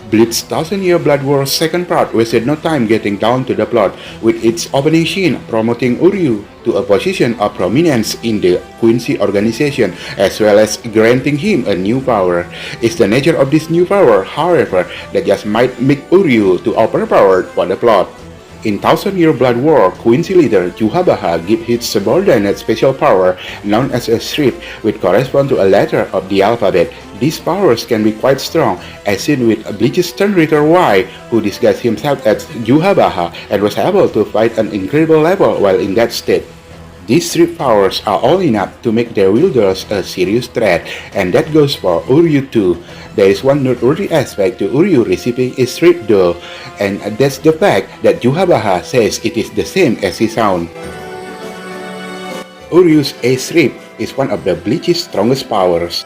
Bleach's Thousand Year Blood War's second part wasted no time getting down to the plot, with its opening scene promoting Uryu to a position of prominence in the Quincy organization, as well as granting him a new power. It's the nature of this new power, however, that just might make Uryu too overpowered for the plot. In Thousand Year Blood War, Quincy leader Yhwach gives his subordinate special power known as a Schrift, which corresponds to a letter of the alphabet. These powers can be quite strong, as seen with Bleach's turn Ritter Y, who disguised himself as Yhwach and was able to fight an incredible level while in that state. These three powers are all enough to make their wielders a serious threat, and that goes for Uryu too. There is one noteworthy aspect to Uryu receiving his Schrift though, and that's the fact that Yhwach says it is the same as his sound. Uryu's Schrift is one of the Bleach's strongest powers.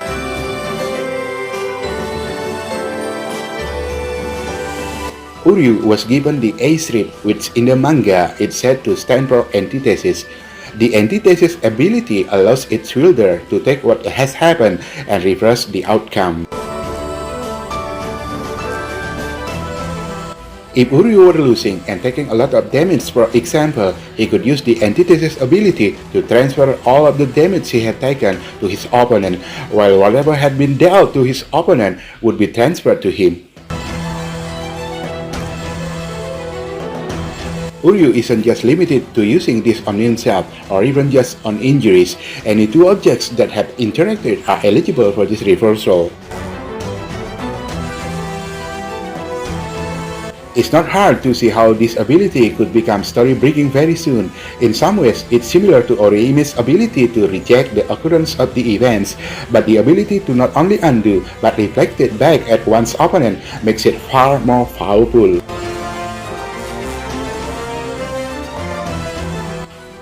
Uryu was given the Schrift, which in the manga is said to stand for antithesis. The antithesis ability allows its wielder to take what has happened and reverse the outcome. If Uryu were losing and taking a lot of damage, for example, he could use the antithesis ability to transfer all of the damage he had taken to his opponent, while whatever had been dealt to his opponent would be transferred to him. Uryu isn't just limited to using this on himself or even just on injuries. Any two objects that have interacted are eligible for this reversal. It's not hard to see how this ability could become story-breaking very soon. In some ways, it's similar to Orihimi's ability to reject the occurrence of the events, but the ability to not only undo but reflect it back at one's opponent makes it far more powerful.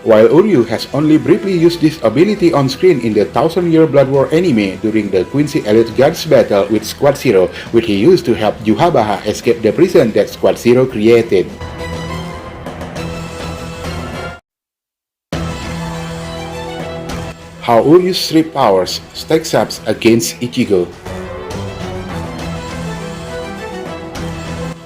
While Uryu has only briefly used this ability on screen in the Thousand Year Blood War anime during the Quincy Elite Guards battle with Squad Zero, which he used to help Yhwach escape the prison that Squad Zero created. How Uryu's Schrift powers stacks up against Ichigo.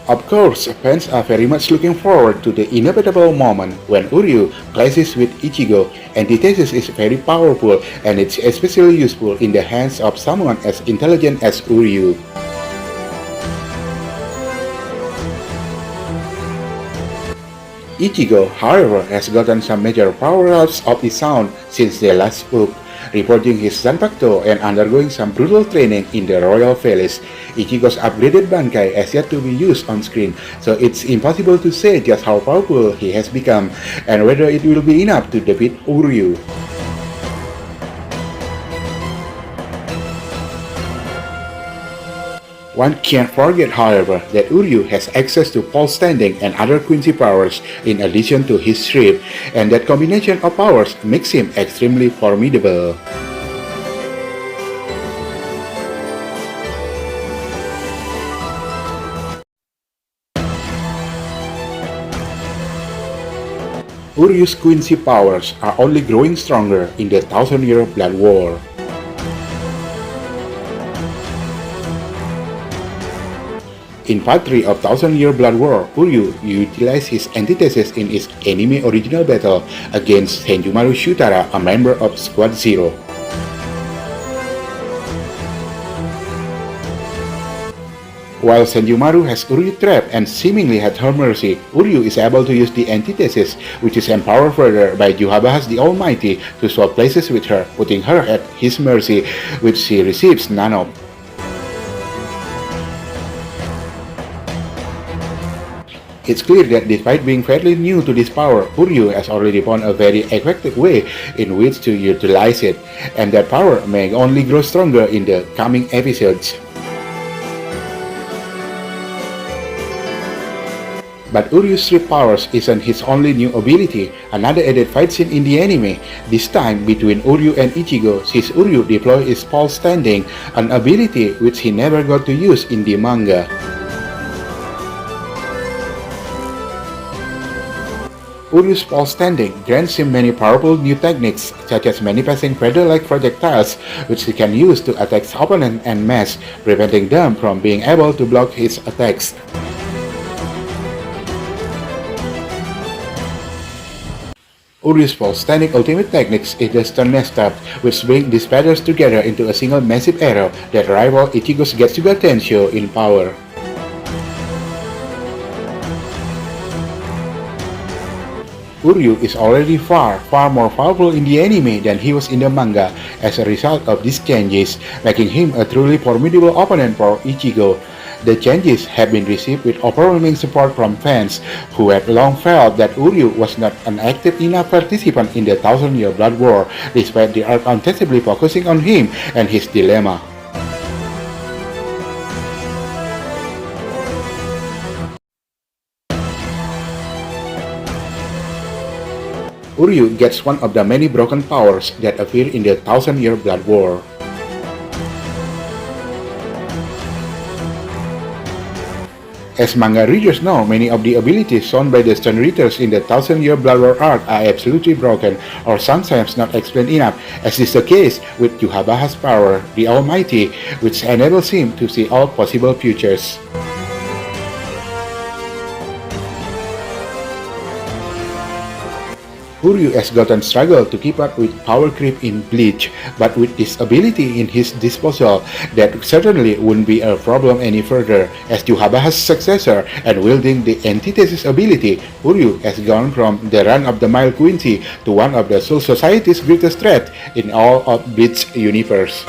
Of course, fans are very much looking forward to the inevitable moment when Uryu clashes with Ichigo. Antithesis is very powerful, and it's especially useful in the hands of someone as intelligent as Uryu. Ichigo, however, has gotten some major power-ups of his sound since they last spoke, reporting his Zanpakuto and undergoing some brutal training in the Royal Palace. Ichigo's upgraded Bankai has yet to be used on screen, so it's impossible to say just how powerful he has become, and whether it will be enough to defeat Uryu. One can't forget, however, that Uryu has access to Volstandig and other Quincy powers in addition to his Schrift, and that combination of powers makes him extremely formidable. Uryu's Quincy powers are only growing stronger in the Thousand Year Blood War. In Part 3 of Thousand Year Blood War, Uryu utilized his antithesis in his anime original battle against Senjumaru Shutara, a member of Squad Zero. While Senjumaru has Uryu trapped and seemingly at her mercy, Uryu is able to use the antithesis, which is empowered further by Yhwach the Almighty, to swap places with her, putting her at his mercy, which she receives none of. It's clear that despite being fairly new to this power, Uryu has already found a very effective way in which to utilize it, and that power may only grow stronger in the coming episodes. But Uryu's Schrift powers isn't his only new ability. Another added fight scene in the anime, this time between Uryu and Ichigo, sees Uryu deploy his Volstandig, an ability which he never got to use in the manga. Uryu's Volstandig grants him many powerful new techniques, such as manifesting feather-like projectiles, which he can use to attack his opponent en masse, preventing them from being able to block his attacks. Uryu's Volstandig ultimate techniques is the Stone Stab, which bring these feathers together into a single massive arrow that rival Ichigo's Getsuga Tensho in power. Uryu is already far more powerful in the anime than he was in the manga as a result of these changes, making him a truly formidable opponent for Ichigo. The changes have been received with overwhelming support from fans, who had long felt that Uryu was not an active enough participant in the Thousand-Year Blood War, despite the arc ostensibly focusing on him and his dilemma. Uryu gets one of the many broken powers that appear in the Thousand-Year Blood War. As manga readers know, many of the abilities shown by the Stone Ritters in the Thousand-Year Blood War arc are absolutely broken, or sometimes not explained enough, as is the case with Yhwach's power, the Almighty, which enables him to see all possible futures. Uryu has gotten struggled to keep up with power creep in Bleach, but with this ability in his disposal, that certainly wouldn't be a problem any further. As Yhwach's successor and wielding the antithesis ability, Uryu has gone from the run-of-the-mile Quincy to one of the Soul Society's greatest threats in all of Bleach's universe.